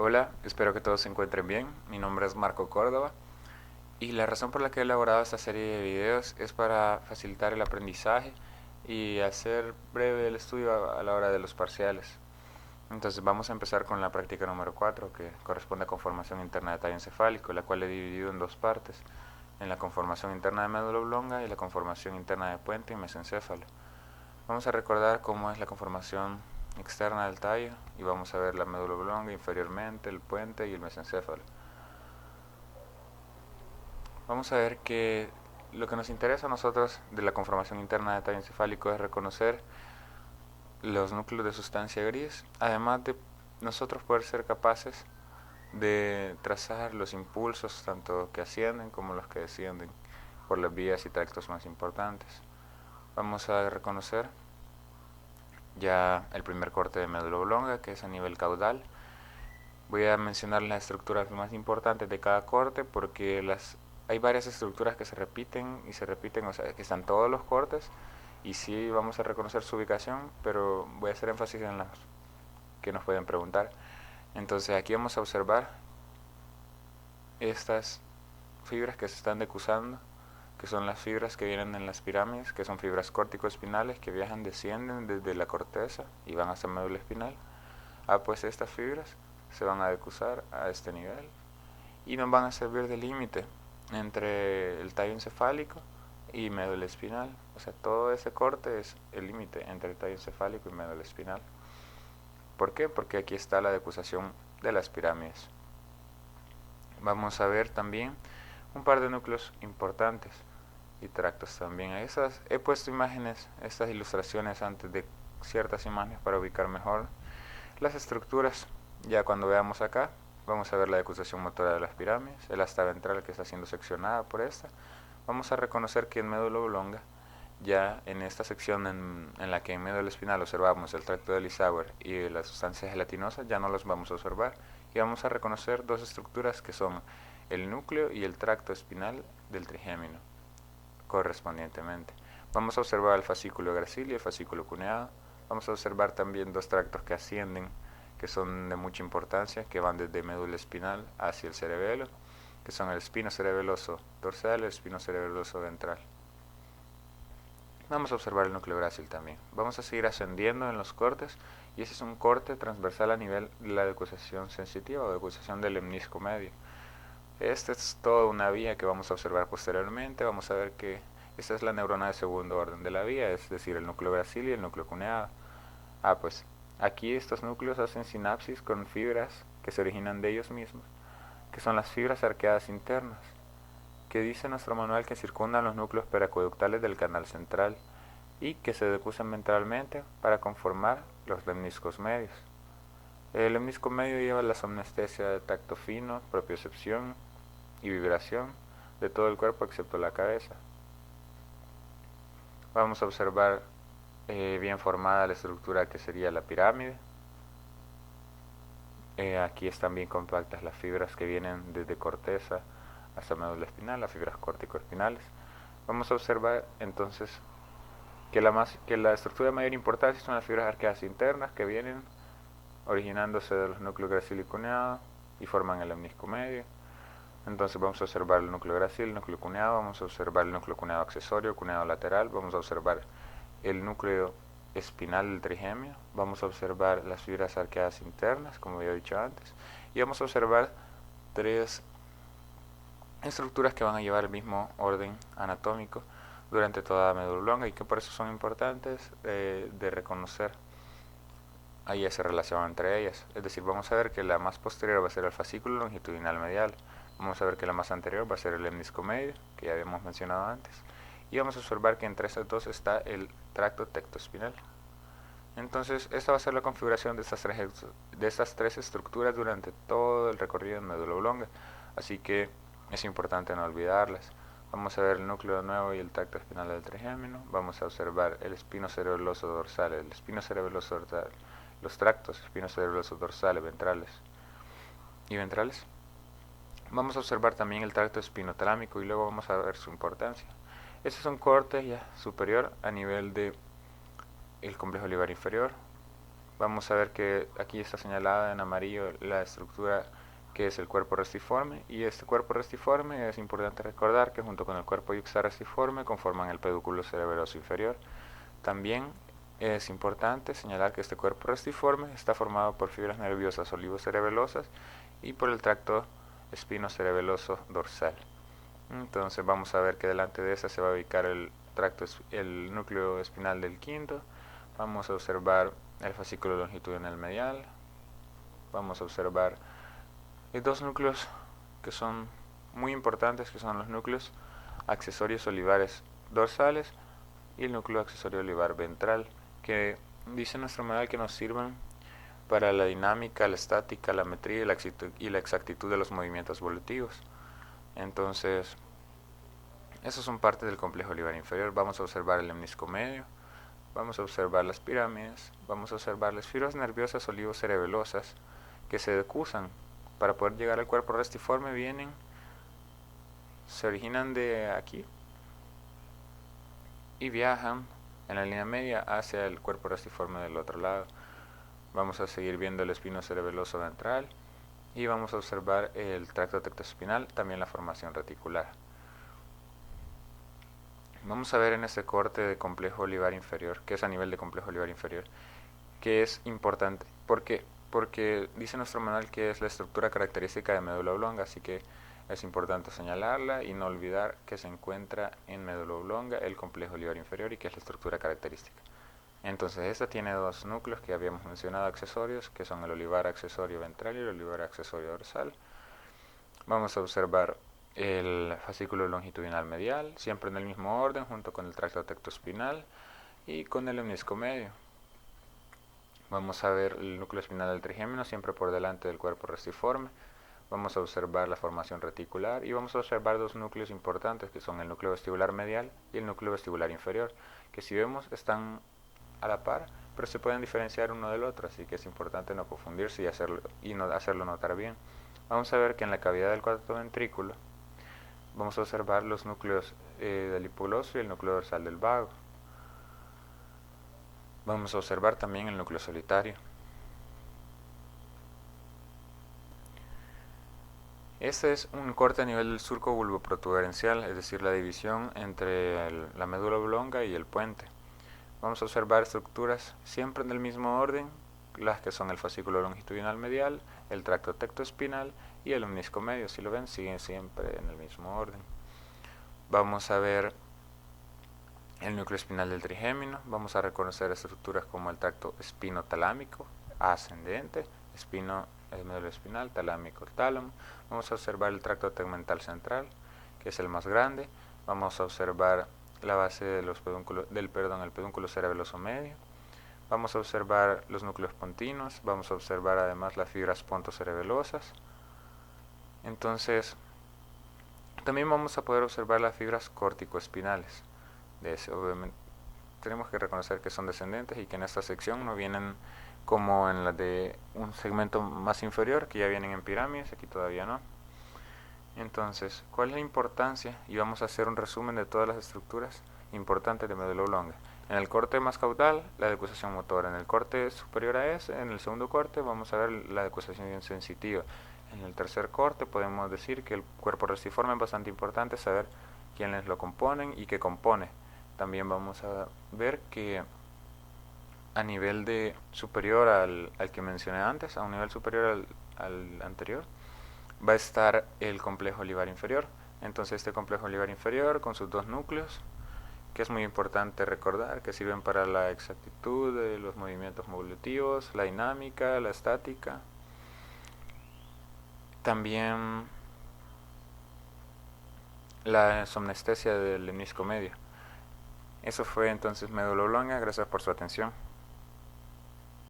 Hola, espero que todos se encuentren bien. Mi nombre es Marco Córdoba y la razón por la que he elaborado esta serie de videos es para facilitar el aprendizaje y hacer breve el estudio a la hora de los parciales. Entonces vamos a empezar con la práctica número 4, que corresponde a conformación interna de tallo encefálico, la cual he dividido en dos partes, en la conformación interna de médula oblonga y la conformación interna de puente y mesencéfalo. Vamos a recordar cómo es la conformación externa del tallo y vamos a ver la médula oblonga inferiormente, el puente y el mesencéfalo. Vamos a ver que lo que nos interesa a nosotros de la conformación interna del tallo encefálico es reconocer los núcleos de sustancia gris, además de nosotros poder ser capaces de trazar los impulsos tanto que ascienden como los que descienden por las vías y tractos más importantes. Vamos a reconocer ya el primer corte de médula oblonga, que es a nivel caudal. Voy a mencionar las estructuras más importantes de cada corte porque hay varias estructuras que se repiten, o sea, que están todos los cortes y sí vamos a reconocer su ubicación, pero voy a hacer énfasis en las que nos pueden preguntar. Entonces aquí vamos a observar estas fibras que se están decusando, que son las fibras que vienen en las pirámides, que son fibras córtico-espinales que descienden desde la corteza y van hasta médula espinal. Pues estas fibras se van a decusar a este nivel y nos van a servir de límite entre el tallo encefálico y médula espinal. O sea, todo ese corte es el límite entre el tallo encefálico y médula espinal. ¿Por qué? Porque aquí está la decusación de las pirámides. Vamos a ver también un par de núcleos importantes y tractos también. He puesto imágenes, estas ilustraciones antes de ciertas imágenes para ubicar mejor las estructuras. Ya cuando veamos acá, vamos a ver la decusación motora de las pirámides, el asta ventral que está siendo seccionada por esta. Vamos a reconocer que en médula oblonga, ya en esta sección en la que en médula espinal observamos el tracto de Lissauer y las sustancias gelatinosas, ya no los vamos a observar y vamos a reconocer dos estructuras que son el núcleo y el tracto espinal del trigémino correspondientemente. Vamos a observar el fascículo gracil y el fascículo cuneado. Vamos a observar también dos tractos que ascienden, que son de mucha importancia, que van desde médula espinal hacia el cerebelo, que son el espino cerebeloso dorsal y el espino cerebeloso ventral. Vamos a observar el núcleo grácil también. Vamos a seguir ascendiendo en los cortes y ese es un corte transversal a nivel de la decusación sensitiva o decusación del lemnisco medio. Esta es toda una vía que vamos a observar posteriormente. Vamos a ver que esta es la neurona de segundo orden de la vía, es decir, el núcleo gracil y el núcleo cuneado. Pues aquí estos núcleos hacen sinapsis con fibras que se originan de ellos mismos, que son las fibras arqueadas internas, que dice nuestro manual que circundan los núcleos periacueductales del canal central y que se decusan ventralmente para conformar los lemniscos medios. El lemnisco medio lleva la somnestesia de tacto fino, propiocepción y vibración de todo el cuerpo excepto la cabeza. Vamos a observar bien formada la estructura que sería la pirámide. Aquí están bien compactas las fibras que vienen desde corteza hasta médula espinal, las fibras córtico-espinales. Vamos a observar entonces que la estructura de mayor importancia son las fibras arqueadas internas que vienen originándose de los núcleos gracil y cuneado y forman el lemnisco medio. Entonces vamos a observar el núcleo gracil, el núcleo cuneado, vamos a observar el núcleo cuneado accesorio, cuneado lateral, vamos a observar el núcleo espinal del trigémino, vamos a observar las fibras arqueadas internas, como había dicho antes, y vamos a observar tres estructuras que van a llevar el mismo orden anatómico durante toda la médula oblonga y que por eso son importantes de reconocer. Ahí esa relación entre ellas, es decir, vamos a ver que la más posterior va a ser el fascículo longitudinal medial, vamos a ver que la más anterior va a ser el lemnisco medio, que ya habíamos mencionado antes, y vamos a observar que entre estas dos está el tracto tectoespinal. Entonces, esta va a ser la configuración de estas tres estructuras durante todo el recorrido en médula oblonga, así que es importante no olvidarlas. Vamos a ver el núcleo nuevo y el tracto espinal del trigémino, vamos a observar el espino cerebeloso dorsal, el espino cerebeloso dorsal, los tractos espino cerebeloso dorsales, ventrales y ventrales. Vamos a observar también el tracto espinotalámico y luego vamos a ver su importancia. Este es un corte ya superior a nivel de el complejo olivar inferior, vamos a ver que aquí está señalada en amarillo la estructura que es el cuerpo restiforme, y este cuerpo restiforme es importante recordar que junto con el cuerpo yuxarrestiforme conforman el pedúnculo cerebeloso inferior. También es importante señalar que este cuerpo restiforme está formado por fibras nerviosas olivocerebelosas y por el tracto espinocerebeloso dorsal. Entonces vamos a ver que delante de esa se va a ubicar el núcleo espinal del quinto. Vamos a observar el fascículo longitudinal medial. Vamos a observar dos núcleos que son muy importantes, que son los núcleos accesorios olivares dorsales y el núcleo accesorio olivar ventral, que dice nuestro manual que nos sirven para la dinámica, la estática, la metría y la exactitud de los movimientos evolutivos. Entonces, esos son parte del complejo olivar inferior. Vamos a observar el lemnisco medio, vamos a observar las pirámides, vamos a observar las fibras nerviosas olivocerebelosas que se decusan para poder llegar al cuerpo restiforme. Se originan de aquí y viajan en la línea media hacia el cuerpo restiforme del otro lado. Vamos a seguir viendo el espino cerebeloso ventral y vamos a observar el tracto tectoespinal, también la formación reticular. Vamos a ver en este corte de complejo olivar inferior, que es a nivel de complejo olivar inferior, que es importante. ¿Por qué? Porque dice nuestro manual que es la estructura característica de médula oblonga, así que es importante señalarla y no olvidar que se encuentra en médula oblonga el complejo olivar inferior y que es la estructura característica. Entonces esta tiene dos núcleos que habíamos mencionado accesorios, que son el olivar accesorio ventral y el olivar accesorio dorsal. Vamos a observar el fascículo longitudinal medial, siempre en el mismo orden, junto con el tracto tectoespinal y con el lemnisco medio. Vamos a ver el núcleo espinal del trigémino, siempre por delante del cuerpo restiforme. Vamos a observar la formación reticular y vamos a observar dos núcleos importantes, que son el núcleo vestibular medial y el núcleo vestibular inferior, que si vemos están a la par, pero se pueden diferenciar uno del otro, así que es importante no confundirse y no hacerlo notar bien. Vamos a ver que en la cavidad del cuarto ventrículo vamos a observar los núcleos del hipogloso y el núcleo dorsal del vago. Vamos a observar también el núcleo solitario. Este es un corte a nivel del surco bulboprotuberencial, es decir, la división entre la médula oblonga y el puente. Vamos a observar estructuras siempre en el mismo orden, las que son el fascículo longitudinal medial, el tracto tectoespinal y el lemnisco medio. Si lo ven, siguen siempre en el mismo orden. Vamos a ver el núcleo espinal del trigémino. Vamos a reconocer estructuras como el tracto espinotalámico ascendente, el médula espinal, talámico, el tálamo. Vamos a observar el tracto tegmental central, que es el más grande. Vamos a observar la base de los el pedúnculo cerebeloso medio. Vamos a observar los núcleos pontinos. Vamos a observar además las fibras pontocerebelosas. Entonces, también vamos a poder observar las fibras corticoespinales. Obviamente, tenemos que reconocer que son descendentes y que en esta sección no vienen como en la de un segmento más inferior, que ya vienen en pirámides, aquí todavía no. Entonces, ¿cuál es la importancia? Y vamos a hacer un resumen de todas las estructuras importantes de médula oblonga. En el corte más caudal, la decusación motora. En el corte superior a ese, en el segundo corte, vamos a ver la decusación sensitiva. En el tercer corte podemos decir que el cuerpo restiforme es bastante importante saber quiénes lo componen y qué compone. También vamos a ver que a nivel superior al que mencioné antes, a un nivel superior al anterior, va a estar el complejo olivar inferior. Entonces este complejo olivar inferior con sus dos núcleos, que es muy importante recordar, que sirven para la exactitud de los movimientos evolutivos, la dinámica, la estática. También la somnestesia del lemnisco medio. Eso fue entonces médula oblonga. Gracias por su atención.